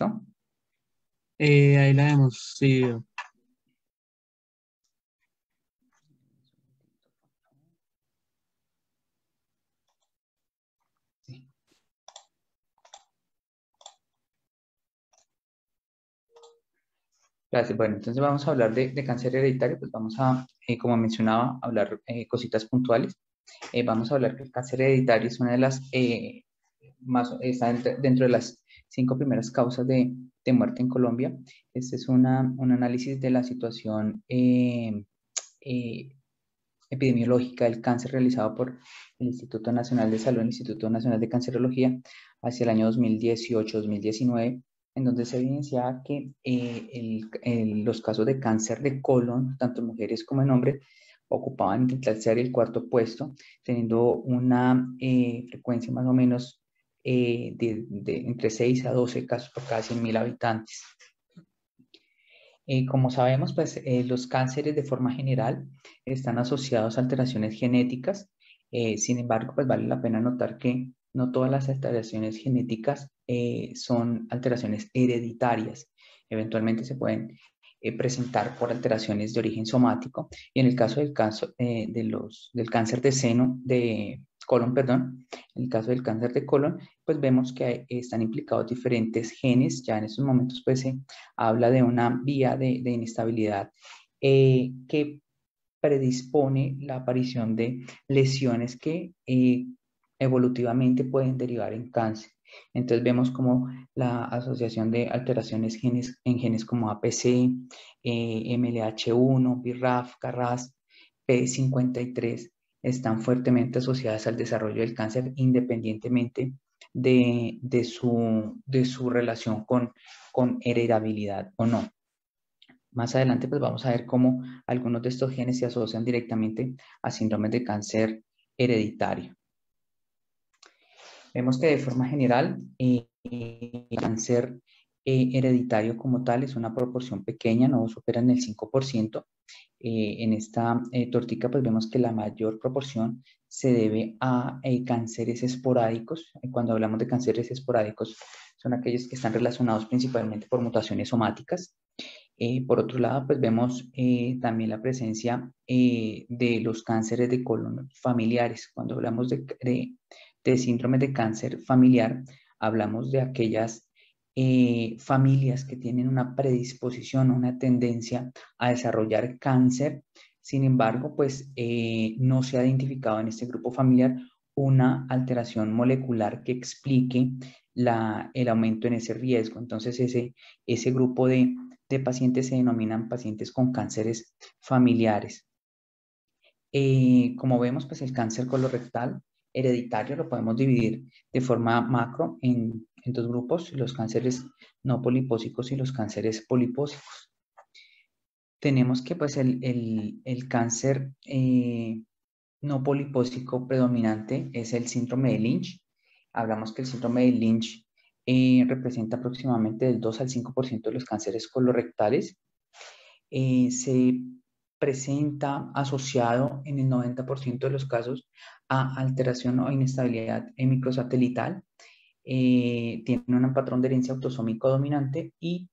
¿cierto? Ahí la vemos, sí. Sí. Gracias. Bueno, entonces vamos a hablar de cáncer hereditario, pues vamos a, como mencionaba, hablar cositas puntuales. Vamos a hablar que el cáncer hereditario es una de las, está dentro de las 5 primeras causas de muerte en Colombia. Este es un análisis de la situación eh, epidemiológica del cáncer realizado por el Instituto Nacional de Salud, el Instituto Nacional de Cancerología, hacia el año 2018-2019, en donde se evidenciaba que los casos de cáncer de colon, tanto en mujeres como en hombres, ocupaban el tercer y el cuarto puesto, teniendo una frecuencia más o menos de entre 6 a 12 casos por cada 100.000 habitantes. Como sabemos, pues los cánceres de forma general están asociados a alteraciones genéticas. Sin embargo, pues vale la pena notar que no todas las alteraciones genéticas son alteraciones hereditarias. Eventualmente se pueden presentar por alteraciones de origen somático. Y en el caso del cáncer de seno, de colon, perdón, en el caso del cáncer de colon, pues vemos que están implicados diferentes genes. Ya en estos momentos, pues se habla de una vía de inestabilidad que predispone la aparición de lesiones que evolutivamente pueden derivar en cáncer. Entonces vemos como la asociación de alteraciones en genes como APC, MLH1, BRAF, CARRAS, P53 están fuertemente asociadas al desarrollo del cáncer independientemente de su relación con heredabilidad o no. Más adelante pues vamos a ver cómo algunos de estos genes se asocian directamente a síndromes de cáncer hereditario. Vemos que de forma general el cáncer hereditario como tal es una proporción pequeña, no superan el 5%. En esta tortica pues vemos que la mayor proporción se debe a cánceres esporádicos. Cuando hablamos de cánceres esporádicos son aquellos que están relacionados principalmente por mutaciones somáticas. Por otro lado, pues vemos también la presencia de los cánceres de colon familiares. Cuando hablamos de síndrome de cáncer familiar, hablamos de aquellas familias que tienen una predisposición, una tendencia a desarrollar cáncer. Sin embargo, pues no se ha identificado en este grupo familiar una alteración molecular que explique el aumento en ese riesgo. Entonces, ese grupo de pacientes se denominan pacientes con cánceres familiares. Como vemos, pues el cáncer colorectal hereditario lo podemos dividir de forma macro en dos grupos, los cánceres no polipósicos y los cánceres polipósicos. Tenemos que pues el cáncer no polipósico predominante es el síndrome de Lynch. Hablamos que el síndrome de Lynch representa aproximadamente del 2 al 5% de los cánceres colorectales. Se presenta asociado en el 90% de los casos a alteración o inestabilidad microsatelital. Tiene un patrón de herencia autosómico dominante y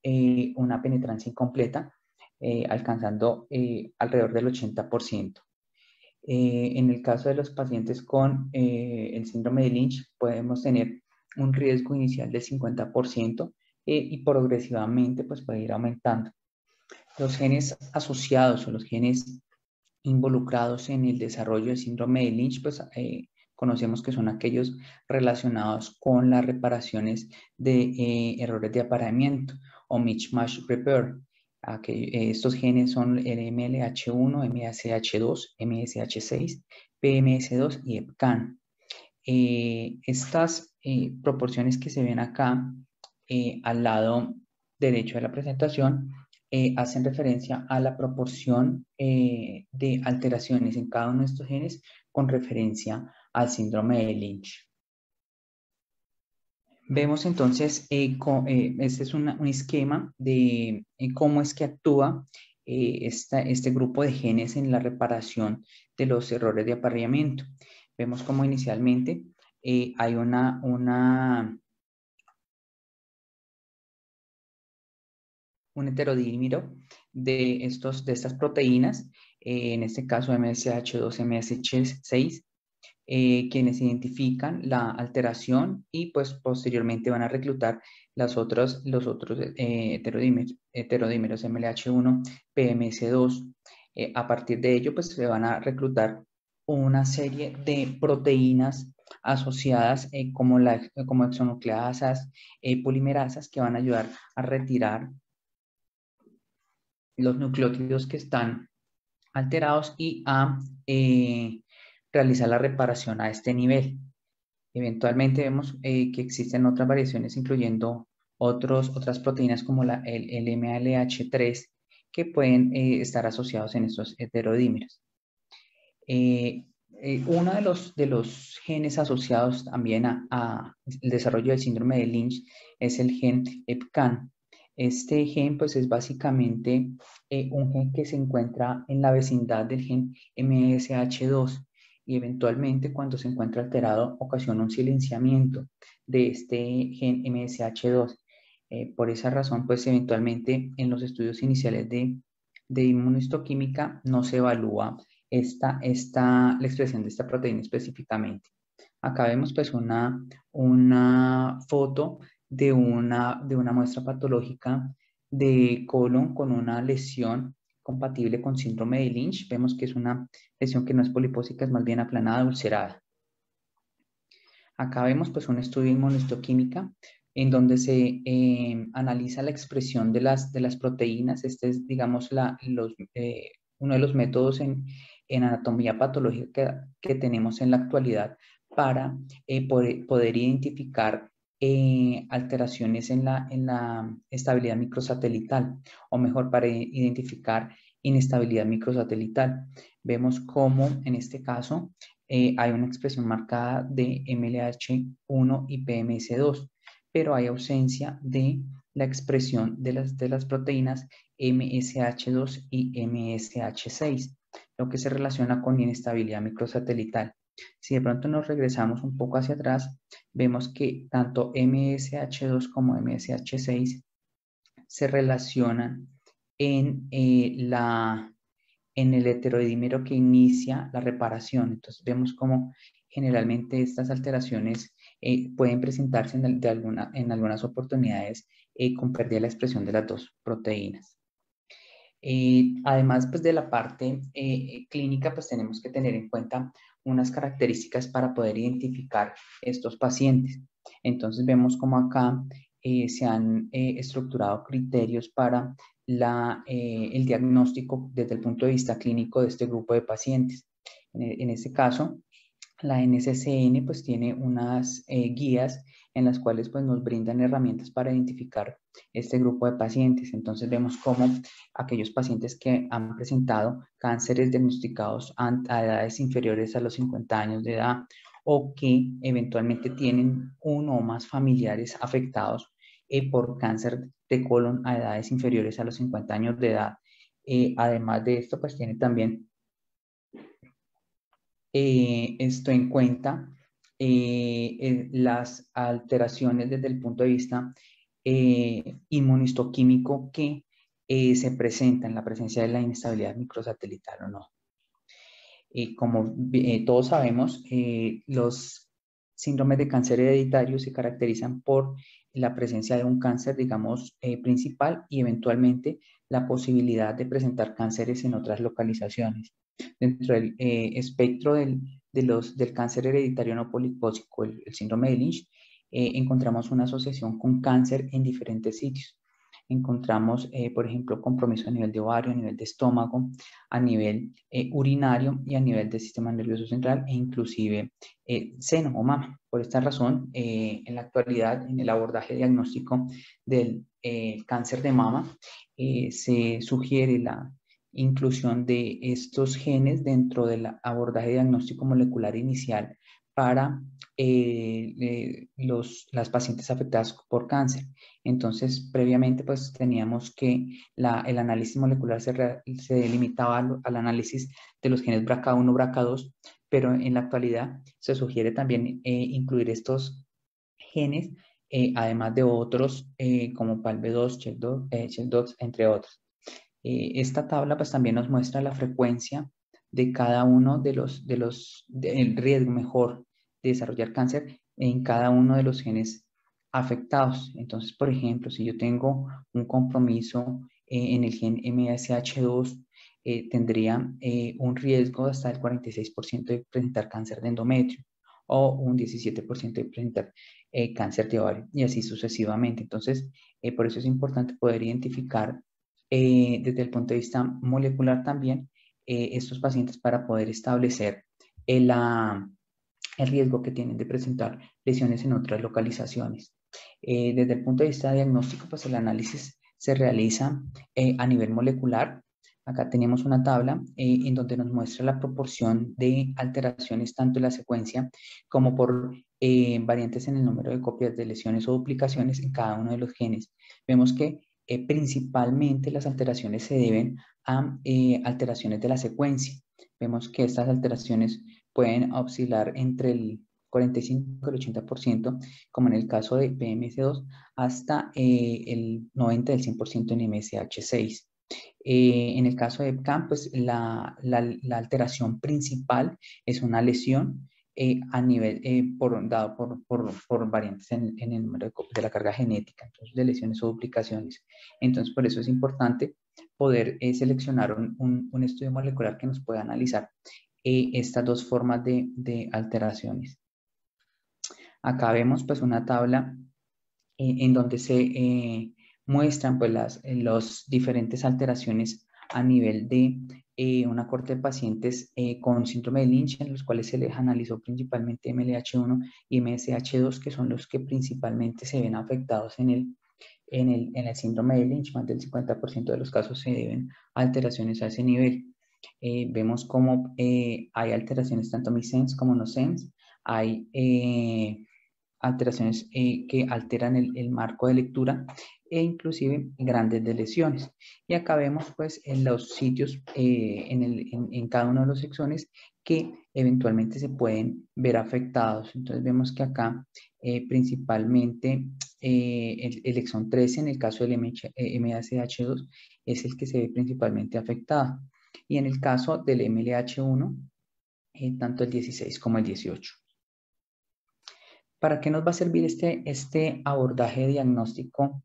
una penetrancia incompleta, alcanzando alrededor del 80%. En el caso de los pacientes con el síndrome de Lynch, podemos tener un riesgo inicial del 50% y progresivamente pues, puede ir aumentando. Los genes asociados o los genes involucrados en el desarrollo del síndrome de Lynch, pues conocemos que son aquellos relacionados con las reparaciones de errores de apareamiento o mismatch repair. Estos genes son el MLH1, MSH2, MSH6, PMS2 y EPCAN. Estas proporciones que se ven acá al lado derecho de la presentación hacen referencia a la proporción de alteraciones en cada uno de estos genes con referencia al síndrome de Lynch. Vemos entonces, este es un esquema de cómo es que actúa este grupo de genes en la reparación de los errores de apareamiento. Vemos como inicialmente hay un heterodímero de estas proteínas, en este caso MSH2, MSH6, quienes identifican la alteración y pues posteriormente van a reclutar los otros heterodímeros MLH1, PMS2. A partir de ello pues se van a reclutar una serie de proteínas asociadas como exonucleasas, polimerasas, que van a ayudar a retirar los nucleótidos que están alterados y a realizar la reparación a este nivel. Eventualmente vemos que existen otras variaciones, incluyendo otras proteínas como el MLH3, que pueden estar asociados en estos heterodímeros. Uno de los genes asociados también al desarrollo del síndrome de Lynch es el gen EpCAM. Este gen pues es básicamente un gen que se encuentra en la vecindad del gen MSH2 y eventualmente cuando se encuentra alterado ocasiona un silenciamiento de este gen MSH2. Por esa razón pues eventualmente en los estudios iniciales de inmunohistoquímica no se evalúa la expresión de esta proteína específicamente. Acá vemos pues una foto de una muestra patológica de colon con una lesión compatible con síndrome de Lynch. Vemos que es una lesión que no es polipósica, es más bien aplanada, ulcerada. Acá vemos pues un estudio de inmunohistoquímica en donde se analiza la expresión de las proteínas. Este es, digamos, uno de los métodos en anatomía patológica que tenemos en la actualidad para poder identificar alteraciones en la estabilidad microsatelital, o mejor, para identificar inestabilidad microsatelital. Vemos cómo en este caso hay una expresión marcada de MLH1 y PMS2, pero hay ausencia de la expresión de las proteínas MSH2 y MSH6, lo que se relaciona con inestabilidad microsatelital. Si de pronto nos regresamos un poco hacia atrás, vemos que tanto MSH2 como MSH6 se relacionan en el heterodímero que inicia la reparación. Entonces vemos cómo generalmente estas alteraciones pueden presentarse en algunas oportunidades con pérdida de la expresión de las dos proteínas. Además pues de la parte clínica, pues tenemos que tener en cuenta unas características para poder identificar estos pacientes. Entonces vemos cómo acá se han estructurado criterios para el diagnóstico desde el punto de vista clínico de este grupo de pacientes. En este caso, la NCCN pues tiene unas guías en las cuales pues nos brindan herramientas para identificar este grupo de pacientes. Entonces vemos cómo aquellos pacientes que han presentado cánceres diagnosticados a edades inferiores a los 50 años de edad, o que eventualmente tienen uno o más familiares afectados por cáncer de colon a edades inferiores a los 50 años de edad. Además de esto, pues tiene también esto en cuenta las alteraciones desde el punto de vista inmunistoquímico que se presenta en la presencia de la inestabilidad microsatelital o no. Como todos sabemos, los síndromes de cáncer hereditario se caracterizan por la presencia de un cáncer, digamos, principal, y eventualmente la posibilidad de presentar cánceres en otras localizaciones. Dentro del espectro del cáncer hereditario no polipósico, el síndrome de Lynch, encontramos una asociación con cáncer en diferentes sitios. Encontramos, por ejemplo, compromiso a nivel de ovario, a nivel de estómago, a nivel urinario y a nivel del sistema nervioso central, e inclusive seno o mama. Por esta razón, en la actualidad, en el abordaje diagnóstico del cáncer de mama, se sugiere la inclusión de estos genes dentro del abordaje diagnóstico molecular inicial para las pacientes afectadas por cáncer. Entonces, previamente, pues teníamos que el análisis molecular se limitaba al análisis de los genes BRCA1, BRCA2, pero en la actualidad se sugiere también incluir estos genes además de otros como PALB2, CHECK2, entre otros. Esta tabla pues también nos muestra la frecuencia de cada uno del riesgo mejor de desarrollar cáncer en cada uno de los genes afectados. Entonces, por ejemplo, si yo tengo un compromiso en el gen MSH2, tendría un riesgo hasta el 46% de presentar cáncer de endometrio o un 17% de presentar cáncer de ovario y así sucesivamente. Entonces, por eso es importante poder identificar desde el punto de vista molecular también estos pacientes para poder establecer el riesgo que tienen de presentar lesiones en otras localizaciones. Desde el punto de vista diagnóstico, pues el análisis se realiza a nivel molecular. Acá tenemos una tabla en donde nos muestra la proporción de alteraciones tanto en la secuencia como por variantes en el número de copias de lesiones o duplicaciones en cada uno de los genes. Vemos que principalmente las alteraciones se deben a alteraciones de la secuencia. Vemos que estas alteraciones pueden oscilar entre el 45 y el 80%, como en el caso de PMS2, hasta el 90 del 100% en MSH6. En el caso de EPCAM, pues la alteración principal es una lesión a nivel, dado por variantes en el número de la carga genética, entonces de lesiones o duplicaciones. Entonces, por eso es importante poder seleccionar un estudio molecular que nos pueda analizar estas dos formas de alteraciones. Acá vemos pues una tabla en donde se muestran pues las diferentes alteraciones a nivel de una corte de pacientes con síndrome de Lynch, en los cuales se les analizó principalmente MLH1 y MSH2, que son los que principalmente se ven afectados en el síndrome de Lynch. Más del 50% de los casos se deben a alteraciones a ese nivel. Vemos cómo hay alteraciones tanto missense como no sense. Hay alteraciones que alteran el marco de lectura e inclusive grandes de lesiones. Y acá vemos pues en los sitios en cada uno de los exones que eventualmente se pueden ver afectados. Entonces vemos que acá principalmente el exón 13 en el caso del MSH2 es el que se ve principalmente afectado. Y en el caso del MLH1, tanto el 16 como el 18. ¿Para qué nos va a servir este abordaje diagnóstico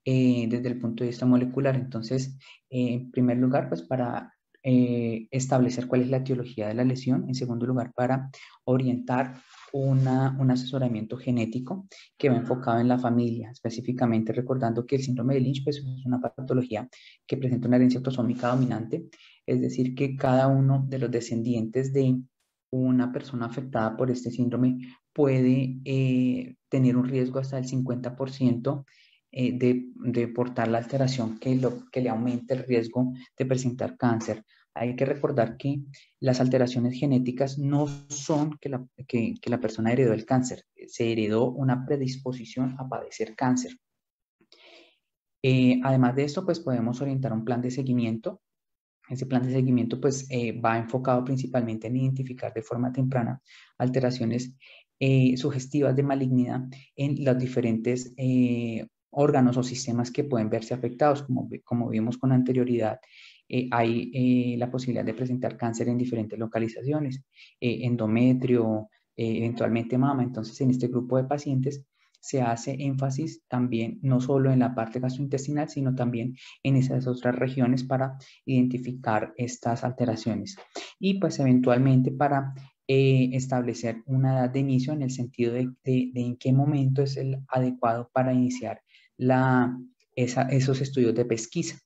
desde el punto de vista molecular? Entonces, en primer lugar, pues para establecer cuál es la etiología de la lesión. En segundo lugar, para orientar un asesoramiento genético que va enfocado en la familia, específicamente recordando que el síndrome de Lynch pues, es una patología que presenta una herencia autosómica dominante, es decir, que cada uno de los descendientes de una persona afectada por este síndrome puede tener un riesgo hasta el 50% de portar la alteración que le aumente el riesgo de presentar cáncer. Hay que recordar que las alteraciones genéticas no son que la persona heredó el cáncer, se heredó una predisposición a padecer cáncer. Además de esto, pues podemos orientar un plan de seguimiento. Ese plan de seguimiento pues va enfocado principalmente en identificar de forma temprana alteraciones sugestivas de malignidad en los diferentes órganos o sistemas que pueden verse afectados. Como vimos con anterioridad, hay la posibilidad de presentar cáncer en diferentes localizaciones, endometrio, eventualmente mama. Entonces, en este grupo de pacientes se hace énfasis también no solo en la parte gastrointestinal, sino también en esas otras regiones para identificar estas alteraciones. Y pues eventualmente para establecer una edad de inicio en el sentido de en qué momento es el adecuado para iniciar esos estudios de pesquisa.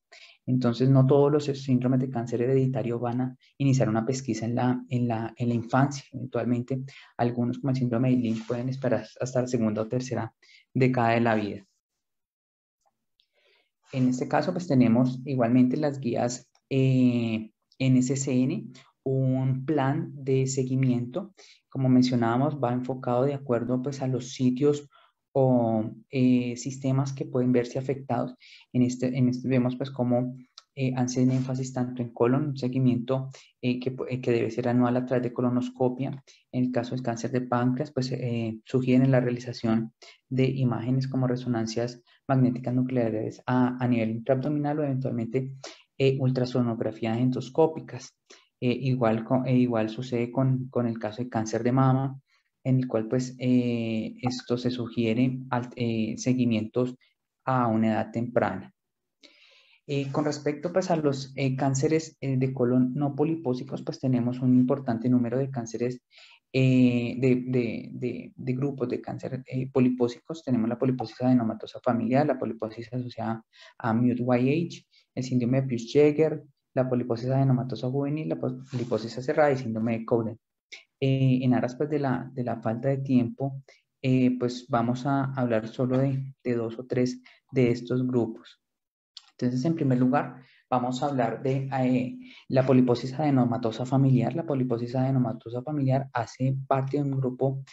Entonces, no todos los síndromes de cáncer hereditario van a iniciar una pesquisa en la infancia. Eventualmente, algunos como el síndrome de Lynch pueden esperar hasta la segunda o tercera década de la vida. En este caso, pues tenemos igualmente las guías NCCN, un plan de seguimiento, como mencionábamos, va enfocado de acuerdo pues a los sitios o sistemas que pueden verse afectados. En este vemos pues como hacen énfasis tanto en colon, un seguimiento que debe ser anual a través de colonoscopia. En el caso del cáncer de páncreas, pues sugieren la realización de imágenes como resonancias magnéticas nucleares a nivel intraabdominal o eventualmente ultrasonografías endoscópicas. Igual sucede con el caso de cáncer de mama, en el cual pues esto se sugiere seguimientos a una edad temprana. Con respecto pues a los cánceres de colon no polipósicos, pues tenemos un importante número de cánceres de grupos de cáncer polipósicos. Tenemos la poliposis adenomatosa familiar, la poliposis asociada a MUT-YH, el síndrome de Peutz-Jeghers, la poliposis adenomatosa juvenil, la poliposis acerrada y síndrome de Cowden. En aras pues de la falta de tiempo, pues vamos a hablar solo de 2 o 3 de estos grupos. Entonces, en primer lugar, vamos a hablar de la poliposis adenomatosa familiar. La poliposis adenomatosa familiar hace parte de un grupo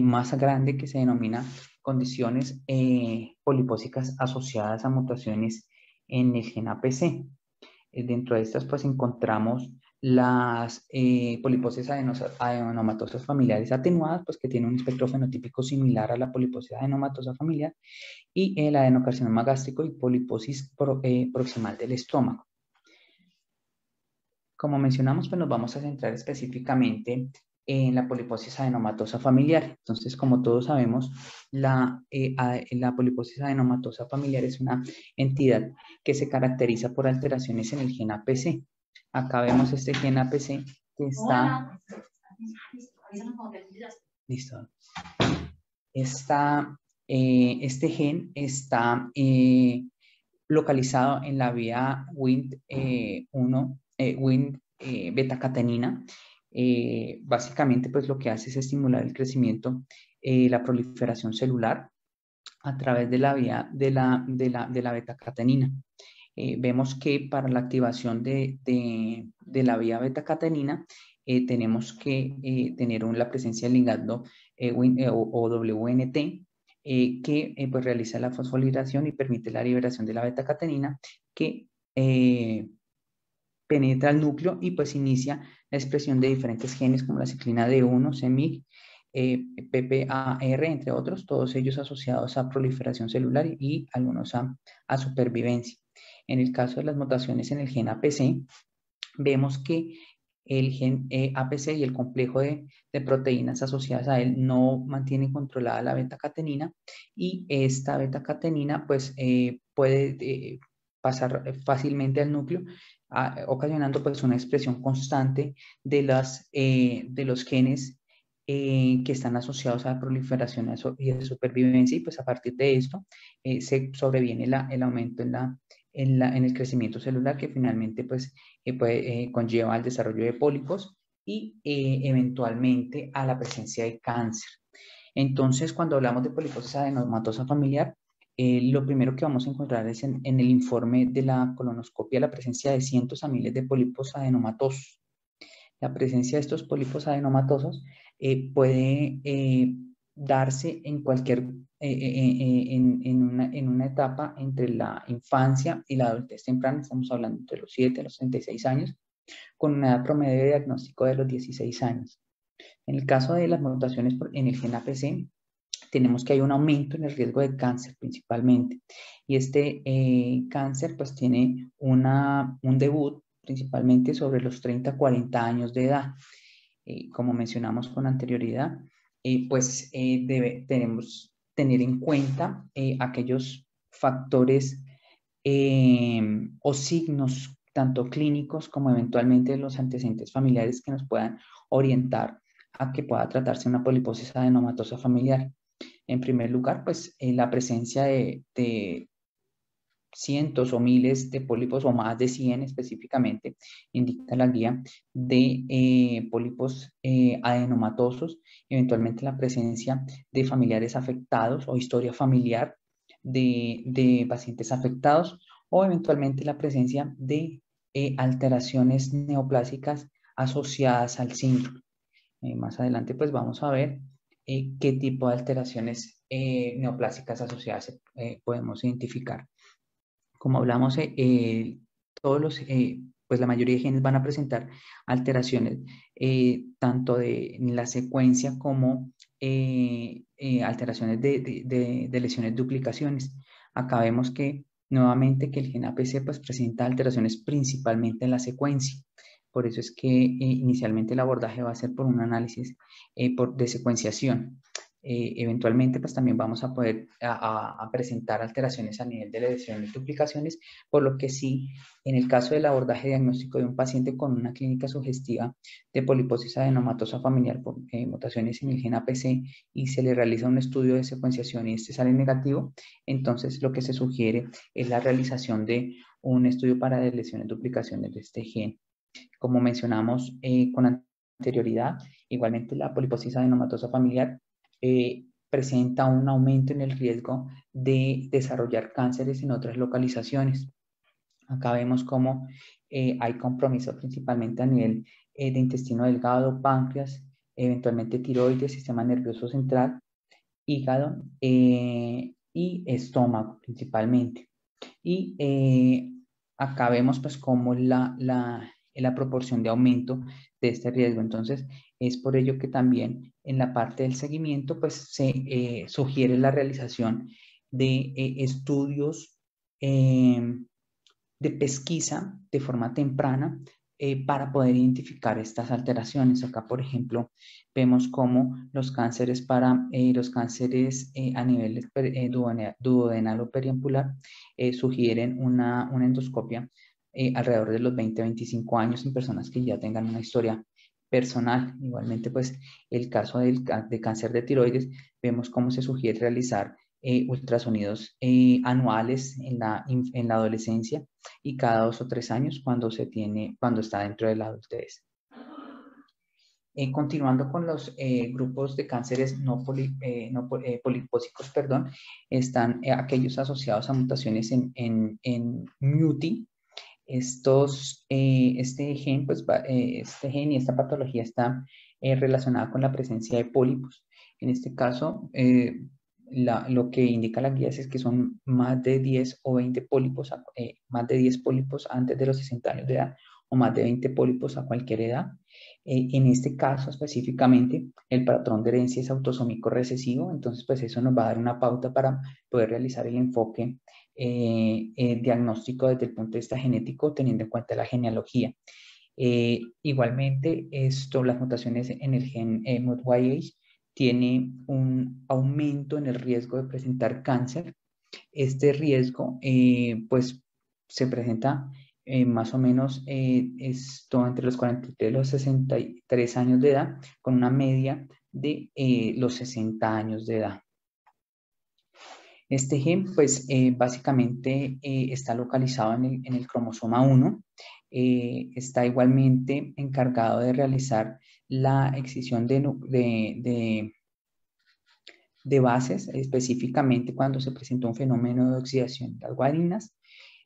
más grande que se denomina condiciones polipósicas asociadas a mutaciones en el gen APC. Dentro de estas, pues encontramos las poliposis adenomatosas familiares atenuadas, pues que tienen un espectro fenotípico similar a la poliposis adenomatosa familiar, y el adenocarcinoma gástrico y poliposis proximal del estómago. Como mencionamos, pues nos vamos a centrar específicamente en la poliposis adenomatosa familiar. Entonces, como todos sabemos, la poliposis adenomatosa familiar es una entidad que se caracteriza por alteraciones en el gen APC. Acá vemos este gen APC que está... Listo. Este gen está localizado en la vía Wnt beta-catenina. Básicamente, pues lo que hace es estimular el crecimiento, la proliferación celular a través de la vía de la beta-catenina. Vemos que para la activación de la vía beta-catenina tenemos que tener la presencia del ligando o WNT, que pues realiza la fosforilación y permite la liberación de la beta-catenina, que penetra el núcleo y pues inicia la expresión de diferentes genes como la ciclina D1, CEMIG, PPAR, entre otros, todos ellos asociados a proliferación celular y algunos a supervivencia. En el caso de las mutaciones en el gen APC, vemos que el gen APC y el complejo de proteínas asociadas a él no mantienen controlada la beta-catenina, y esta beta-catenina pues puede pasar fácilmente al núcleo, ocasionando pues una expresión constante de los genes que están asociados a la proliferación y a supervivencia, y pues a partir de esto se sobreviene el aumento en el crecimiento celular, que finalmente pues conlleva al desarrollo de pólipos y eventualmente a la presencia de cáncer. Entonces, cuando hablamos de poliposis adenomatosa familiar, lo primero que vamos a encontrar es en el informe de la colonoscopia la presencia de cientos a miles de pólipos adenomatosos. La presencia de estos pólipos adenomatosos puede darse en cualquier, en una etapa entre la infancia y la adultez temprana. Estamos hablando entre los 7 a los 36 años, con una edad promedio de diagnóstico de los 16 años. En el caso de las mutaciones en el gen APC, tenemos que hay un aumento en el riesgo de cáncer principalmente. Y este cáncer pues tiene un debut principalmente sobre los 30 a 40 años de edad. Como mencionamos con anterioridad, pues debemos tener en cuenta aquellos factores o signos tanto clínicos como eventualmente los antecedentes familiares que nos puedan orientar a que pueda tratarse una poliposis adenomatosa familiar. En primer lugar, pues la presencia de cientos o miles de pólipos, o más de 100 específicamente, indica la guía de pólipos adenomatosos, eventualmente la presencia de familiares afectados o historia familiar de pacientes afectados, o eventualmente la presencia de alteraciones neoplásicas asociadas al síndrome. Más adelante pues vamos a ver qué tipo de alteraciones neoplásicas asociadas podemos identificar. Como hablamos, pues la mayoría de genes van a presentar alteraciones tanto en la secuencia como alteraciones de lesiones duplicaciones. Acá vemos que nuevamente que el gen APC pues presenta alteraciones principalmente en la secuencia. Por eso es que inicialmente el abordaje va a ser por un análisis de secuenciación. Eventualmente pues también vamos a poder presentar alteraciones a nivel de lesiones duplicaciones, por lo que sí, en el caso del abordaje diagnóstico de un paciente con una clínica sugestiva de poliposis adenomatosa familiar por mutaciones en el gen APC y se le realiza un estudio de secuenciación y este sale negativo, entonces lo que se sugiere es la realización de un estudio para lesiones duplicaciones de este gen. Como mencionamos con anterioridad, igualmente la poliposis adenomatosa familiar presenta un aumento en el riesgo de desarrollar cánceres en otras localizaciones. Acá vemos cómo hay compromiso principalmente a nivel de intestino delgado, páncreas, eventualmente tiroides, sistema nervioso central, hígado y estómago principalmente. Y acá vemos pues cómo la proporción de aumento de este riesgo. Entonces, es por ello que también en la parte del seguimiento pues se sugiere la realización de estudios de pesquisa de forma temprana para poder identificar estas alteraciones. Acá, por ejemplo, vemos cómo los cánceres a nivel duodenal o periampular sugieren una endoscopia alrededor de los 20-25 años en personas que ya tengan una historia personal. Igualmente, pues, el caso de cáncer de tiroides, vemos cómo se sugiere realizar ultrasonidos anuales en la adolescencia y cada 2 o 3 años cuando está dentro de la adultez. Continuando con los grupos de cánceres polipósicos, están aquellos asociados a mutaciones en MUTI. Este gen y esta patología está relacionada con la presencia de pólipos. En este caso, lo que indica la guía es que son más de 10 o 20 pólipos, más de 10 pólipos antes de los 60 años de edad o más de 20 pólipos a cualquier edad. En este caso específicamente, el patrón de herencia es autosómico recesivo, entonces pues eso nos va a dar una pauta para poder realizar el enfoque diagnóstico desde el punto de vista genético, teniendo en cuenta la genealogía. Igualmente, las mutaciones en el gen MUT-YH tiene un aumento en el riesgo de presentar cáncer. Este riesgo, pues, se presenta más o menos entre los 43 y los 63 años de edad, con una media de los 60 años de edad. Este gen, pues, básicamente está localizado en el cromosoma 1. Está igualmente encargado de realizar la excisión de bases, específicamente cuando se presenta un fenómeno de oxidación de las guaninas.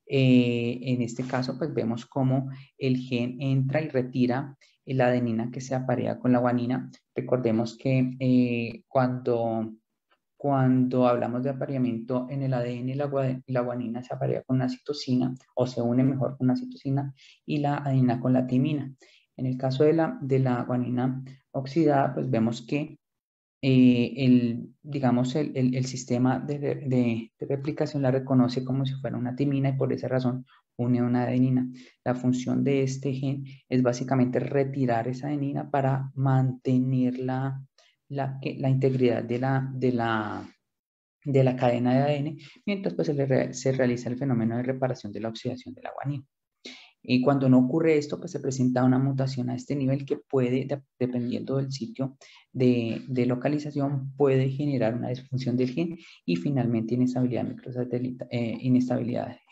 En este caso, pues vemos cómo el gen entra y retira la adenina que se aparea con la guanina. Recordemos que cuando hablamos de apareamiento en el ADN, la guanina se aparea con una citosina o se une mejor con una citosina y la adenina con la timina. En el caso de la guanina oxidada, pues vemos que el sistema de replicación la reconoce como si fuera una timina y por esa razón une una adenina. La función de este gen es básicamente retirar esa adenina para mantener la integridad de la cadena de ADN, mientras pues se realiza el fenómeno de reparación de la oxidación de la guanina. Y cuando no ocurre esto, pues se presenta una mutación a este nivel que puede, dependiendo del sitio de localización, puede generar una disfunción del gen y finalmente inestabilidad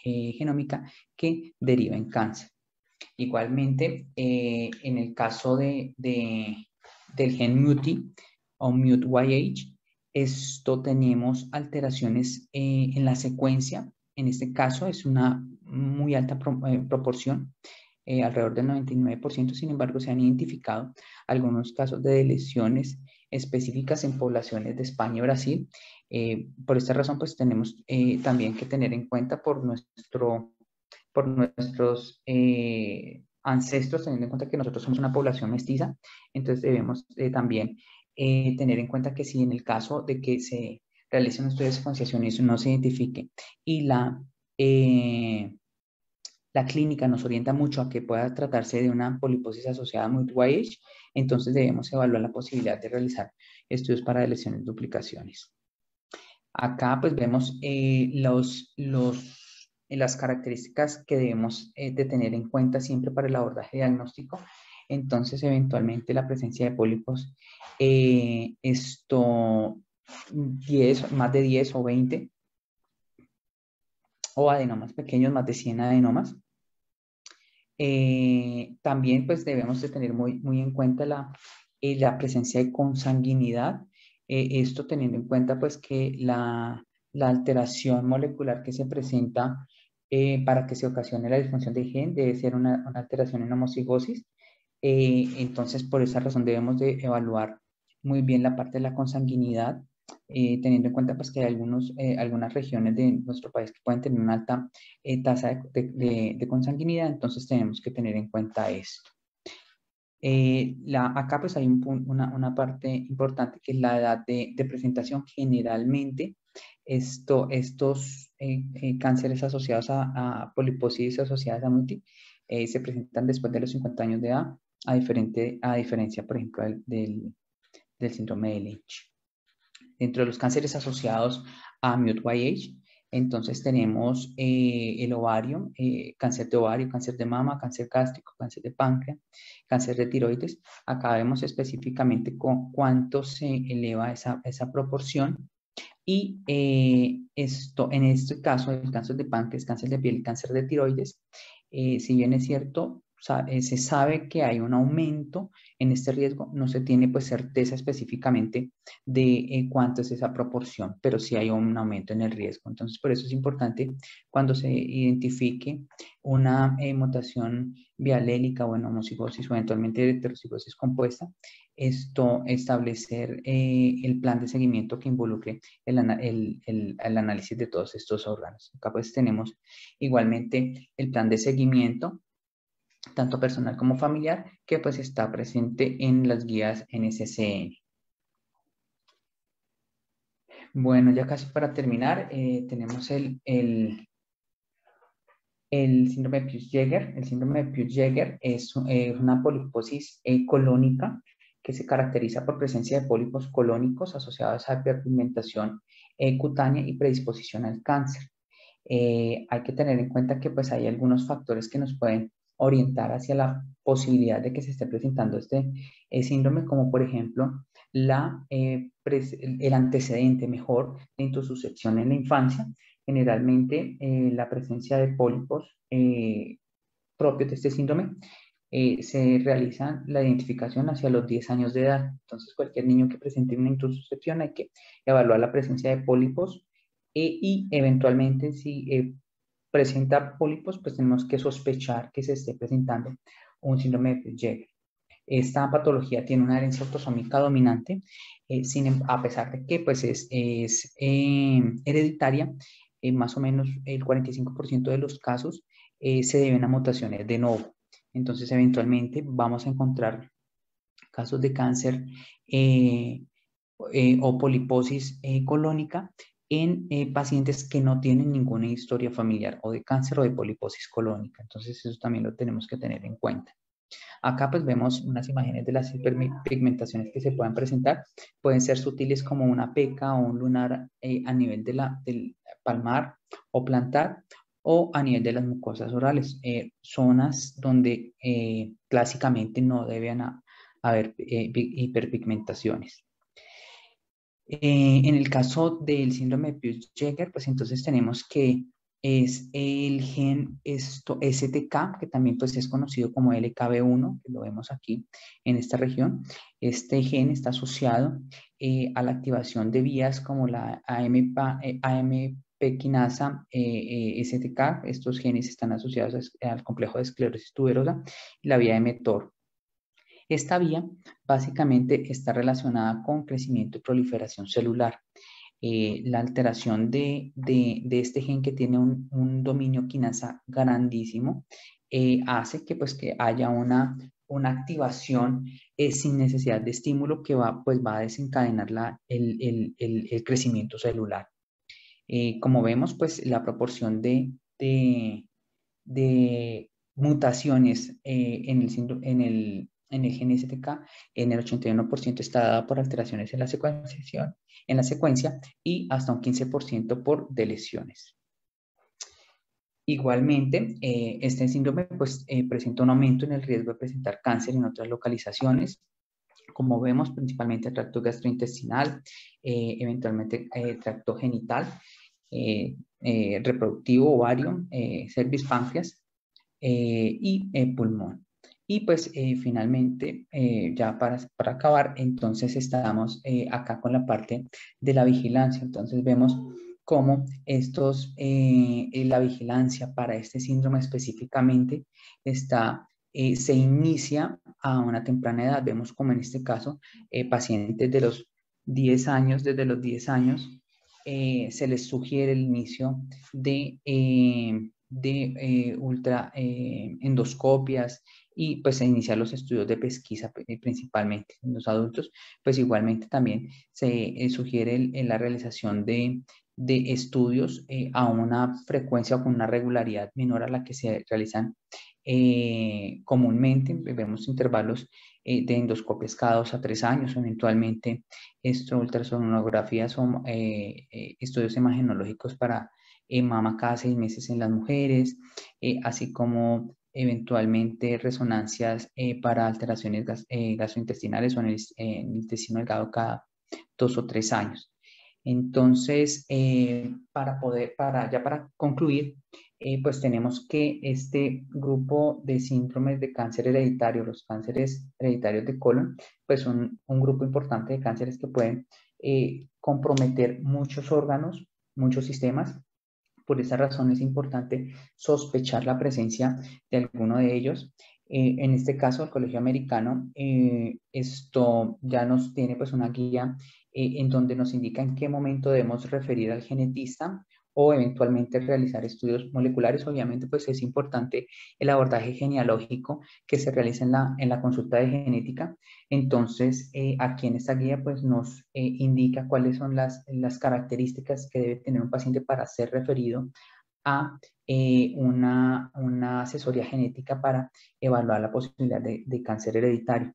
genómica que deriva en cáncer. Igualmente, en el caso del gen MUTI o MUT-YH, tenemos alteraciones en la secuencia. En este caso es una muy alta proporción, alrededor del 99%. Sin embargo, se han identificado algunos casos de lesiones específicas en poblaciones de España y Brasil. Por esta razón, pues tenemos también que tener en cuenta por por nuestros ancestros, teniendo en cuenta que nosotros somos una población mestiza, entonces debemos también tener en cuenta que si en el caso de que se realice un estudio de secuenciación y eso no se identifique y la clínica nos orienta mucho a que pueda tratarse de una poliposis asociada a MUT-YH, entonces debemos evaluar la posibilidad de realizar estudios para lesiones duplicaciones. Acá pues vemos las características que debemos de tener en cuenta siempre para el abordaje diagnóstico. Entonces, eventualmente la presencia de pólipos, más de 10 o 20, o adenomas pequeños, más de 100 adenomas. También pues debemos de tener muy en cuenta la presencia de consanguinidad, esto teniendo en cuenta pues que la alteración molecular que se presenta para que se ocasione la disfunción de gen debe ser una alteración en homocigosis. Entonces por esa razón debemos de evaluar muy bien la parte de la consanguinidad, teniendo en cuenta pues que hay algunas regiones de nuestro país que pueden tener una alta tasa de consanguinidad, entonces tenemos que tener en cuenta esto. Acá pues hay una parte importante que es la edad de presentación. Generalmente estos cánceres asociados a poliposis asociadas a MUTI se presentan después de los 50 años de edad, a diferencia, por ejemplo, del síndrome de Lynch. Dentro de los cánceres asociados a MUT-YH, entonces tenemos el ovario, cáncer de ovario, cáncer de mama, cáncer gástrico, cáncer de páncreas, cáncer de tiroides. Acá vemos específicamente con cuánto se eleva esa proporción. Y en este caso, el cáncer de páncreas, cáncer de piel, cáncer de tiroides, si bien es cierto, se sabe que hay un aumento en este riesgo, no se tiene pues certeza específicamente de cuánto es esa proporción, pero sí hay un aumento en el riesgo. Entonces, por eso es importante cuando se identifique una mutación bialélica o en homocigosis o eventualmente heterocigosis compuesta, establecer el plan de seguimiento que involucre el análisis de todos estos órganos. Acá pues tenemos igualmente el plan de seguimiento, tanto personal como familiar, que pues está presente en las guías NCCN. Bueno, ya casi para terminar, tenemos el síndrome de Peutz-Jeghers. El síndrome de Peutz-Jeghers es una poliposis colónica que se caracteriza por presencia de pólipos colónicos asociados a hiperpigmentación cutánea y predisposición al cáncer. Hay que tener en cuenta que pues hay algunos factores que nos pueden orientar hacia la posibilidad de que se esté presentando este síndrome, como por ejemplo el antecedente mejor de intususcepción en la infancia. Generalmente la presencia de pólipos propios de este síndrome se realiza la identificación hacia los 10 años de edad. Entonces, cualquier niño que presente una intususcepción hay que evaluar la presencia de pólipos y eventualmente si presenta pólipos, pues tenemos que sospechar que se esté presentando un síndrome de Peutz-Jeghers. Esta patología tiene una herencia autosómica dominante, a pesar de que pues es hereditaria, más o menos el 45% de los casos se deben a mutaciones de novo. Entonces, eventualmente vamos a encontrar casos de cáncer o poliposis colónica en pacientes que no tienen ninguna historia familiar o de cáncer o de poliposis colónica. Entonces, eso también lo tenemos que tener en cuenta. Acá pues vemos unas imágenes de las hiperpigmentaciones que se pueden presentar. Pueden ser sutiles como una peca o un lunar a nivel del palmar o plantar o a nivel de las mucosas orales. Zonas donde clásicamente no deben haber hiperpigmentaciones. En el caso del síndrome de Peutz-Jeghers, pues entonces tenemos que es el gen STK, que también pues es conocido como LKB1, que lo vemos aquí en esta región. Este gen está asociado a la activación de vías como la AMP quinasa STK. Estos genes están asociados al complejo de esclerosis tuberosa y la vía mTOR. Esta vía básicamente está relacionada con crecimiento y proliferación celular. La alteración de este gen que tiene un dominio quinasa grandísimo hace que, pues, que haya una activación sin necesidad de estímulo que va, pues, va a desencadenar el crecimiento celular. Como vemos, pues la proporción de mutaciones en el gen STK en el 81% está dada por alteraciones en la secuencia y hasta un 15% por deleciones. Igualmente, este síndrome pues, presenta un aumento en el riesgo de presentar cáncer en otras localizaciones, como vemos, principalmente el tracto gastrointestinal, eventualmente tracto genital, reproductivo, ovario, cervix, páncreas y pulmón. Y pues finalmente, ya para acabar, entonces estamos acá con la parte de la vigilancia. Entonces vemos cómo la vigilancia para este síndrome específicamente se inicia a una temprana edad. Vemos como en este caso, pacientes de los 10 años, desde los 10 años, se les sugiere el inicio de ultra endoscopias y pues iniciar los estudios de pesquisa principalmente en los adultos. Pues igualmente también se sugiere la realización de estudios a una frecuencia o con una regularidad menor a la que se realizan comúnmente. Vemos intervalos de endoscopias cada 2 a 3 años, eventualmente ultrasonografías o estudios imagenológicos para mama cada 6 meses en las mujeres, así como eventualmente resonancias para alteraciones gastrointestinales o en el intestino delgado cada 2 o 3 años. Entonces, para concluir, pues tenemos que este grupo de síndromes de cáncer hereditario, los cánceres hereditarios de colon, pues son un grupo importante de cánceres que pueden comprometer muchos órganos, muchos sistemas. Por esa razón es importante sospechar la presencia de alguno de ellos. En este caso, el Colegio Americano, esto ya nos tiene pues una guía en donde nos indica en qué momento debemos referir al genetista o eventualmente realizar estudios moleculares. Obviamente, pues es importante el abordaje genealógico que se realiza en la consulta de genética. Entonces, aquí en esta guía pues nos indica cuáles son las características que debe tener un paciente para ser referido a una asesoría genética para evaluar la posibilidad de cáncer hereditario.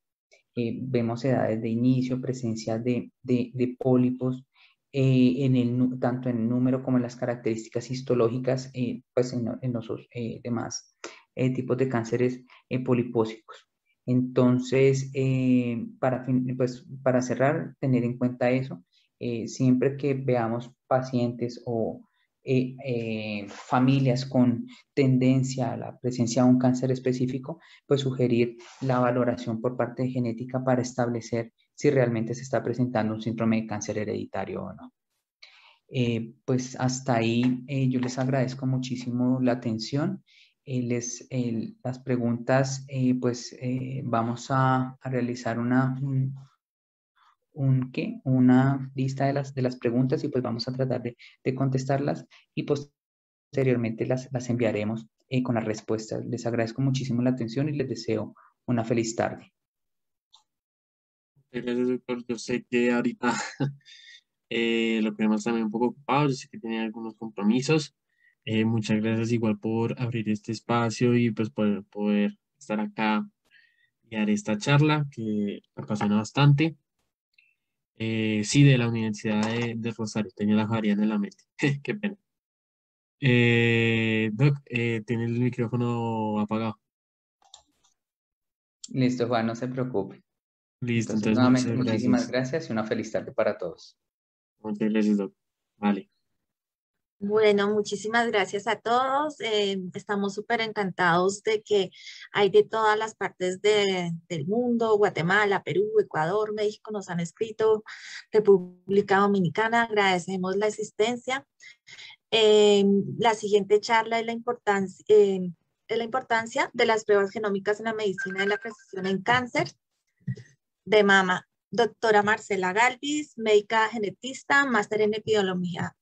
Vemos edades de inicio, presencia de pólipos, tanto en el número como en las características histológicas, pues en los demás tipos de cánceres polipósicos. Entonces, para cerrar, tener en cuenta eso, siempre que veamos pacientes o familias con tendencia a la presencia de un cáncer específico, pues sugerir la valoración por parte de genética para establecer si realmente se está presentando un síndrome de cáncer hereditario o no. Pues hasta ahí yo les agradezco muchísimo la atención. Las preguntas, pues vamos a realizar una lista de las preguntas y pues vamos a tratar de contestarlas y posteriormente las enviaremos con las respuestas. Les agradezco muchísimo la atención y les deseo una feliz tarde. Gracias, doctor. Yo sé que ahorita lo tenemos también un poco ocupado, yo sé que tenía algunos compromisos. Muchas gracias igual por abrir este espacio y pues poder estar acá y dar esta charla que me apasiona bastante. Sí, de la Universidad de Rosario, tenía la Javeriana en la mente. Qué pena. Doc, tiene el micrófono apagado. Listo, Juan, no se preocupe. Listo, Entonces, entonces nuevamente, muchas muchísimas gracias. gracias y una feliz tarde para todos. Muchas gracias, Doc. Vale. Bueno, muchísimas gracias a todos. Estamos súper encantados de que hay de todas las partes del mundo, Guatemala, Perú, Ecuador, México, nos han escrito, República Dominicana, agradecemos la asistencia. La siguiente charla es la importancia de las pruebas genómicas en la medicina de la precisión en cáncer de mama. Doctora Marcela Galvis, médica genetista, máster en epidemiología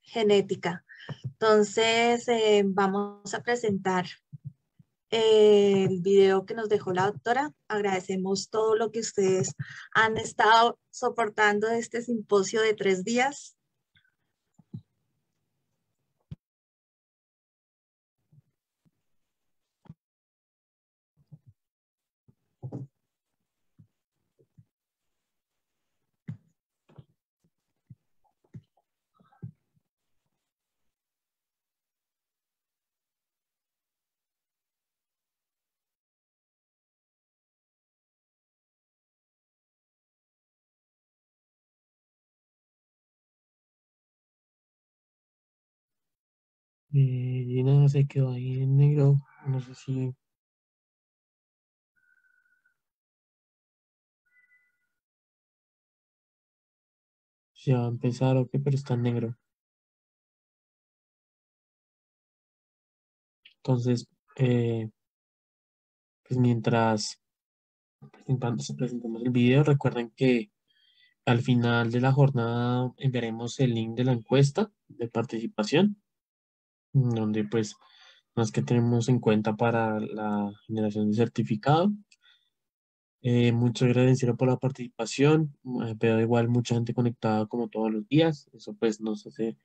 genética. Entonces, vamos a presentar el video que nos dejó la doctora. Agradecemos todo lo que ustedes han estado soportando de este simposio de 3 días. Y nada, se quedó ahí en negro. No sé si va a empezar o qué, pero está en negro. Entonces, pues mientras presentamos el video, recuerden que al final de la jornada enviaremos el link de la encuesta de participación, donde pues más que tenemos en cuenta para la generación de certificado. Muchas gracias en serio por la participación. Veo igual mucha gente conectada como todos los días. Eso pues nos hace